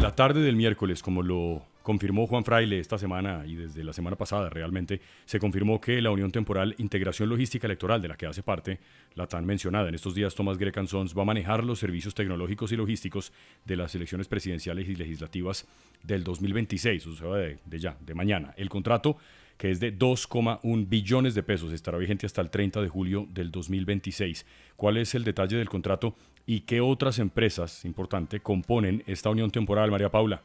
la tarde del miércoles, como lo confirmó Juan Fraile esta semana y desde la semana pasada realmente, se confirmó que la Unión Temporal Integración Logística Electoral, de la que hace parte la tan mencionada en estos días Thomas Gregg & Sons, va a manejar los servicios tecnológicos y logísticos de las elecciones presidenciales y legislativas del 2026, o sea, de mañana. El contrato, que es de 2,1 billones de pesos, estará vigente hasta el 30 de julio del 2026. ¿Cuál es el detalle del contrato y qué otras empresas, importante, componen esta unión temporal, María Paula?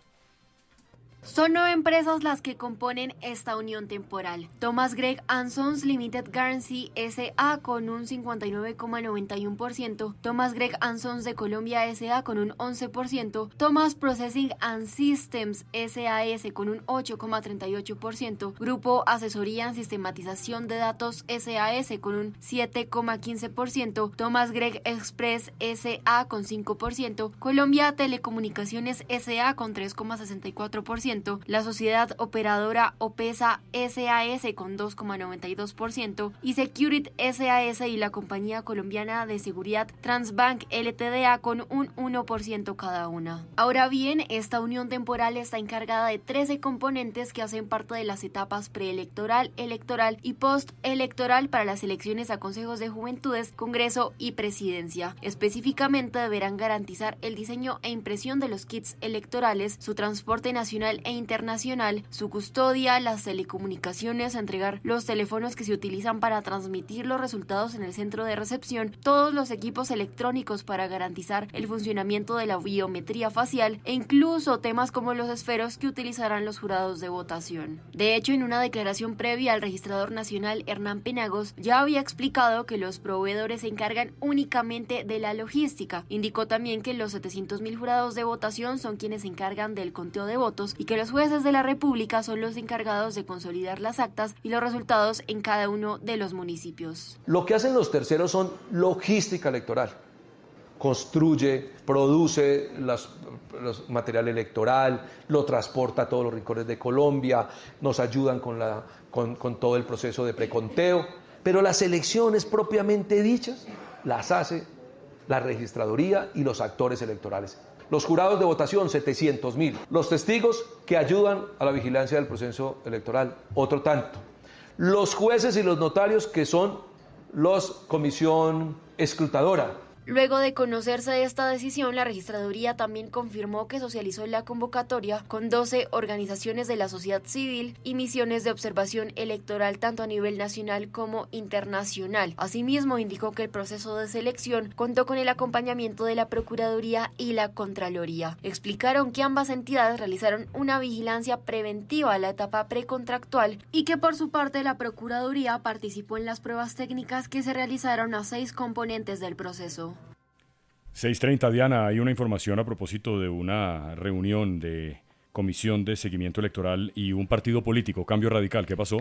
Son 9 empresas las que componen esta unión temporal. Thomas Gregg & Sons Limited Guarantee S.A. con un 59,91%, Thomas Gregg & Sons de Colombia S.A. con un 11%, Thomas Processing and Systems S.A.S. con un 8,38%, Grupo Asesoría en Sistematización de Datos S.A.S. con un 7,15%, Thomas Gregg Express S.A. con 5%, Colombia Telecomunicaciones S.A. con 3,64%, la sociedad operadora OPESA SAS con 2,92% y Securit SAS y la compañía colombiana de seguridad Transbank LTDA con un 1% cada una. Ahora bien, esta unión temporal está encargada de 13 componentes que hacen parte de las etapas preelectoral, electoral y postelectoral para las elecciones a consejos de juventudes, congreso y presidencia. Específicamente deberán garantizar el diseño e impresión de los kits electorales, su transporte nacional e internacional, su custodia, las telecomunicaciones, entregar los teléfonos que se utilizan para transmitir los resultados en el centro de recepción, todos los equipos electrónicos para garantizar el funcionamiento de la biometría facial e incluso temas como los esferos que utilizarán los jurados de votación. De hecho, en una declaración previa, el registrador nacional Hernán Penagos ya había explicado que los proveedores se encargan únicamente de la logística. Indicó también que los 700.000 jurados de votación son quienes se encargan del conteo de votos y que los jueces de la República son los encargados de consolidar las actas y los resultados en cada uno de los municipios. Lo que hacen los terceros son logística electoral. Construye, produce los material electoral, lo transporta a todos los rincones de Colombia, nos ayudan con todo el proceso de preconteo, pero las elecciones propiamente dichas las hace la registraduría y los actores electorales. Los jurados de votación, 700.000. Los testigos que ayudan a la vigilancia del proceso electoral, otro tanto. Los jueces y los notarios, que son los comisión escrutadora. Luego de conocerse esta decisión, la registraduría también confirmó que socializó la convocatoria con 12 organizaciones de la sociedad civil y misiones de observación electoral tanto a nivel nacional como internacional. Asimismo, indicó que el proceso de selección contó con el acompañamiento de la Procuraduría y la Contraloría. Explicaron que ambas entidades realizaron una vigilancia preventiva a la etapa precontractual y que por su parte la Procuraduría participó en las pruebas técnicas que se realizaron a 6 componentes del proceso. 6:30, Diana, hay una información a propósito de una reunión de Comisión de Seguimiento Electoral y un partido político, Cambio Radical. ¿Qué pasó?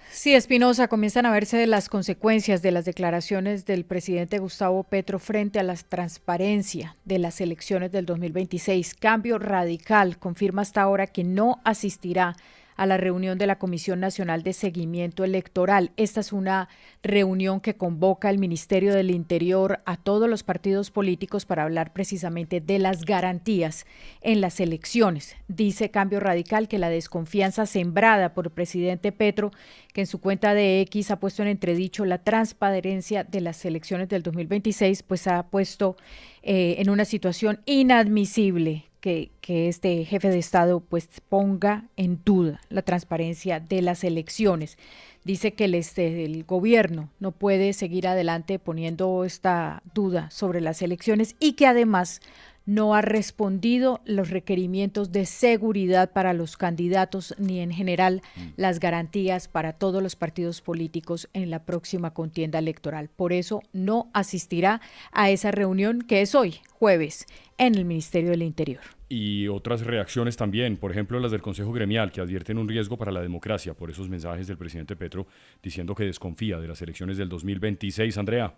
Sí, Espinosa, comienzan a verse las consecuencias de las declaraciones del presidente Gustavo Petro frente a la transparencia de las elecciones del 2026. Cambio Radical confirma hasta ahora que no asistirá a la reunión de la Comisión Nacional de Seguimiento Electoral. Esta es una reunión que convoca el Ministerio del Interior a todos los partidos políticos para hablar precisamente de las garantías en las elecciones. Dice Cambio Radical que la desconfianza sembrada por el presidente Petro, que en su cuenta de X ha puesto en entredicho la transparencia de las elecciones del 2026, pues ha puesto en una situación inadmisible que este jefe de Estado pues ponga en duda la transparencia de las elecciones. Dice que el gobierno no puede seguir adelante poniendo esta duda sobre las elecciones y que además no ha respondido los requerimientos de seguridad para los candidatos ni en general las garantías para todos los partidos políticos en la próxima contienda electoral. Por eso no asistirá a esa reunión que es hoy, jueves, en el Ministerio del Interior. Y otras reacciones también, por ejemplo las del Consejo Gremial, que advierten un riesgo para la democracia por esos mensajes del presidente Petro diciendo que desconfía de las elecciones del 2026. Andrea.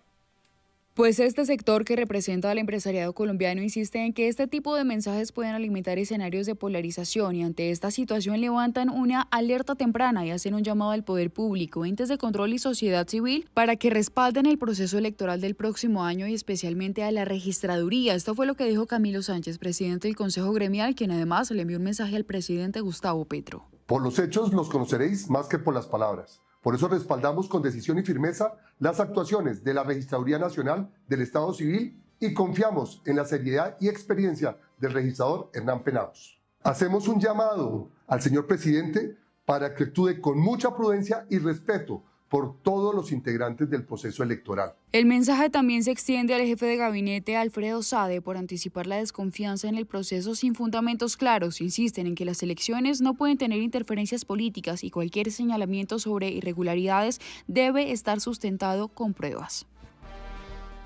Pues este sector que representa al empresariado colombiano insiste en que este tipo de mensajes pueden alimentar escenarios de polarización y ante esta situación levantan una alerta temprana y hacen un llamado al poder público, entes de control y sociedad civil para que respalden el proceso electoral del próximo año y especialmente a la registraduría. Esto fue lo que dijo Camilo Sánchez, presidente del Consejo Gremial, quien además le envió un mensaje al presidente Gustavo Petro. Por los hechos los conoceréis más que por las palabras. Por eso respaldamos con decisión y firmeza las actuaciones de la Registraduría Nacional del Estado Civil y confiamos en la seriedad y experiencia del registrador Hernán Penaos. Hacemos un llamado al señor presidente para que actúe con mucha prudencia y respeto por todos los integrantes del proceso electoral. El mensaje también se extiende al jefe de gabinete Alfredo Sade por anticipar la desconfianza en el proceso sin fundamentos claros. Insisten en que las elecciones no pueden tener interferencias políticas y cualquier señalamiento sobre irregularidades debe estar sustentado con pruebas.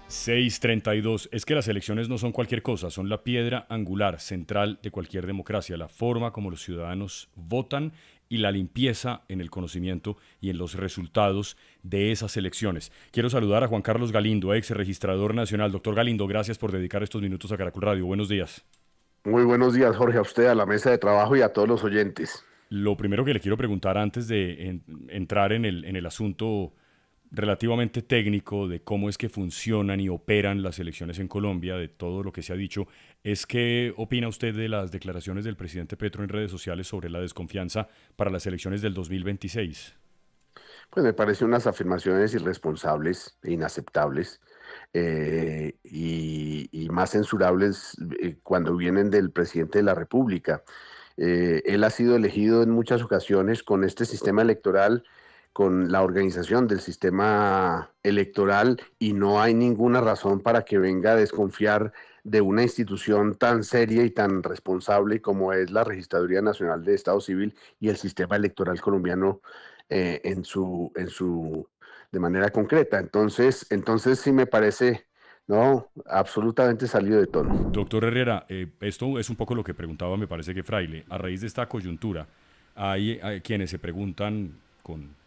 6:32. Es que las elecciones no son cualquier cosa, son la piedra angular central de cualquier democracia, la forma como los ciudadanos votan y la limpieza en el conocimiento y en los resultados de esas elecciones. Quiero saludar a Juan Carlos Galindo, ex registrador nacional. Doctor Galindo, gracias por dedicar estos minutos a Caracol Radio. Buenos días. Muy buenos días, Jorge, a usted, a la mesa de trabajo y a todos los oyentes. Lo primero que le quiero preguntar antes de entrar en el asunto relativamente técnico de cómo es que funcionan y operan las elecciones en Colombia, de todo lo que se ha dicho, es ¿qué opina usted de las declaraciones del presidente Petro en redes sociales sobre la desconfianza para las elecciones del 2026? Pues me parecen unas afirmaciones irresponsables e inaceptables y más censurables cuando vienen del presidente de la República. Él ha sido elegido en muchas ocasiones con este sistema electoral, con la organización del sistema electoral, y no hay ninguna razón para que venga a desconfiar de una institución tan seria y tan responsable como es la Registraduría Nacional de Estado Civil y el sistema electoral colombiano de manera concreta. Entonces sí me parece, no, absolutamente salido de tono. Doctor Herrera, esto es un poco lo que preguntaba, me parece que Fraile. A raíz de esta coyuntura, hay quienes se preguntan con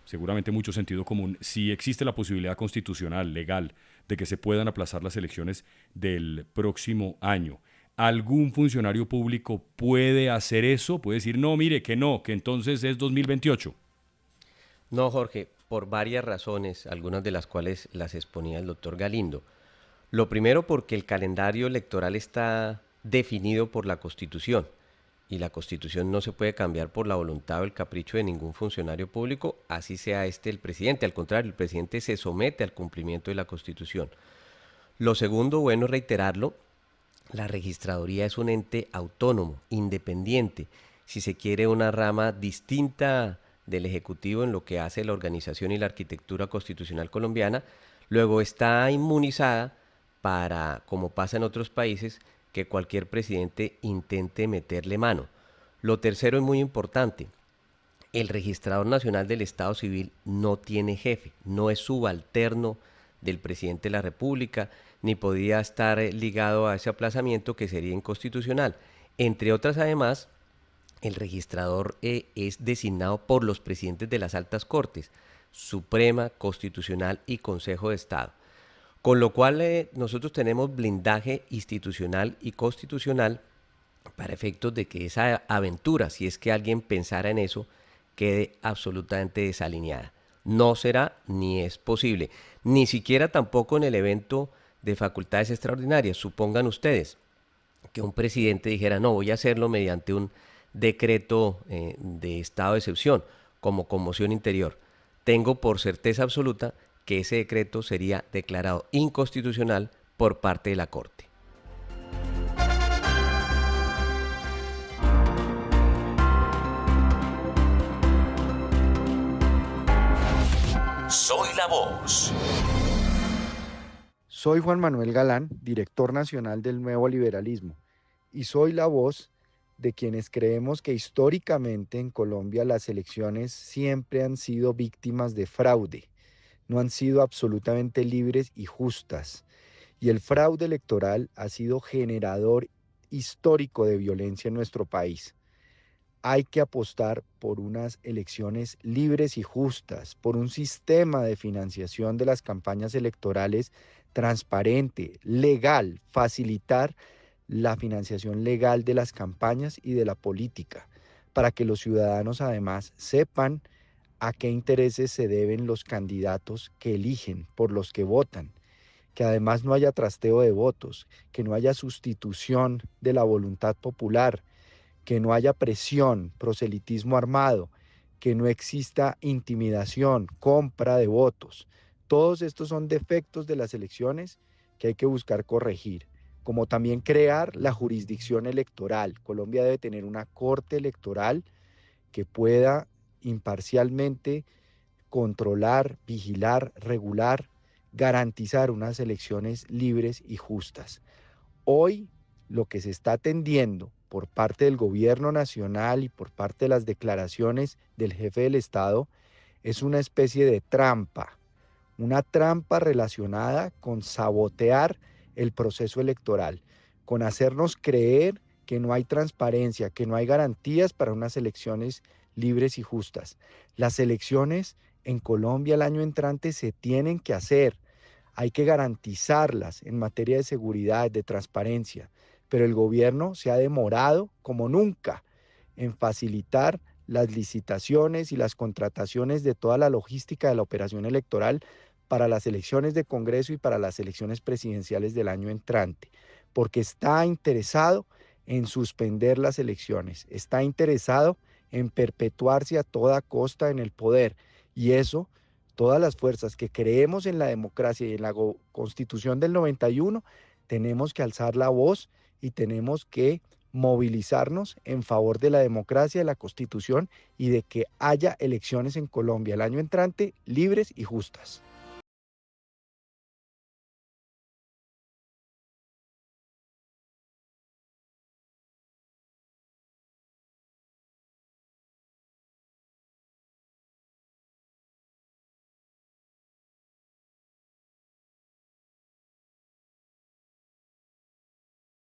seguramente mucho sentido común, si existe la posibilidad constitucional, legal, de que se puedan aplazar las elecciones del próximo año. ¿Algún funcionario público puede hacer eso? ¿Puede decir, no, mire, que no, que entonces es 2028? No, Jorge, por varias razones, algunas de las cuales las exponía el doctor Galindo. Lo primero, porque el calendario electoral está definido por la Constitución. Y la Constitución no se puede cambiar por la voluntad o el capricho de ningún funcionario público, así sea el presidente. Al contrario, el presidente se somete al cumplimiento de la Constitución. Lo segundo, bueno, reiterarlo, la registraduría es un ente autónomo, independiente, si se quiere una rama distinta del Ejecutivo en lo que hace la organización y la arquitectura constitucional colombiana. Luego está inmunizada para, como pasa en otros países, que cualquier presidente intente meterle mano. Lo tercero es muy importante. El registrador nacional del Estado Civil no tiene jefe, no es subalterno del presidente de la República, ni podía estar ligado a ese aplazamiento que sería inconstitucional. Entre otras, además, el registrador es designado por los presidentes de las altas cortes, Suprema, Constitucional y Consejo de Estado. Con lo cual nosotros tenemos blindaje institucional y constitucional para efectos de que esa aventura, si es que alguien pensara en eso, quede absolutamente desalineada. No será ni es posible, ni siquiera tampoco en el evento de facultades extraordinarias. Supongan ustedes que un presidente dijera, no, voy a hacerlo mediante un decreto de estado de excepción, como conmoción interior. Tengo por certeza absoluta que ese decreto sería declarado inconstitucional por parte de la Corte. Soy la voz. Soy Juan Manuel Galán, director nacional del Nuevo Liberalismo, y soy la voz de quienes creemos que históricamente en Colombia las elecciones siempre han sido víctimas de fraude. No han sido absolutamente libres y justas, y el fraude electoral ha sido generador histórico de violencia en nuestro país. hay que apostar por unas elecciones libres y justas, por un sistema de financiación de las campañas electorales transparente, legal, facilitar la financiación legal de las campañas y de la política, para que los ciudadanos además sepan a qué intereses se deben los candidatos que eligen, por los que votan, que además no haya trasteo de votos, que no haya sustitución de la voluntad popular, que no haya presión, proselitismo armado, que no exista intimidación, compra de votos. Todos estos son defectos de las elecciones que hay que buscar corregir, como también crear la jurisdicción electoral. Colombia debe tener una corte electoral que pueda imparcialmente controlar, vigilar, regular, garantizar unas elecciones libres y justas. Hoy lo que se está atendiendo por parte del gobierno nacional y por parte de las declaraciones del jefe del Estado es una especie de trampa, una trampa relacionada con sabotear el proceso electoral, con hacernos creer que no hay transparencia, que no hay garantías para unas elecciones libres y justas. Las elecciones en Colombia el año entrante se tienen que hacer, hay que garantizarlas en materia de seguridad, de transparencia, pero el gobierno se ha demorado como nunca en facilitar las licitaciones y las contrataciones de toda la logística de la operación electoral para las elecciones de Congreso y para las elecciones presidenciales del año entrante, porque está interesado en suspender las elecciones, está interesado en perpetuarse a toda costa en el poder, y eso, todas las fuerzas que creemos en la democracia y en la Constitución del 91, tenemos que alzar la voz y tenemos que movilizarnos en favor de la democracia, de la Constitución y de que haya elecciones en Colombia el año entrante libres y justas.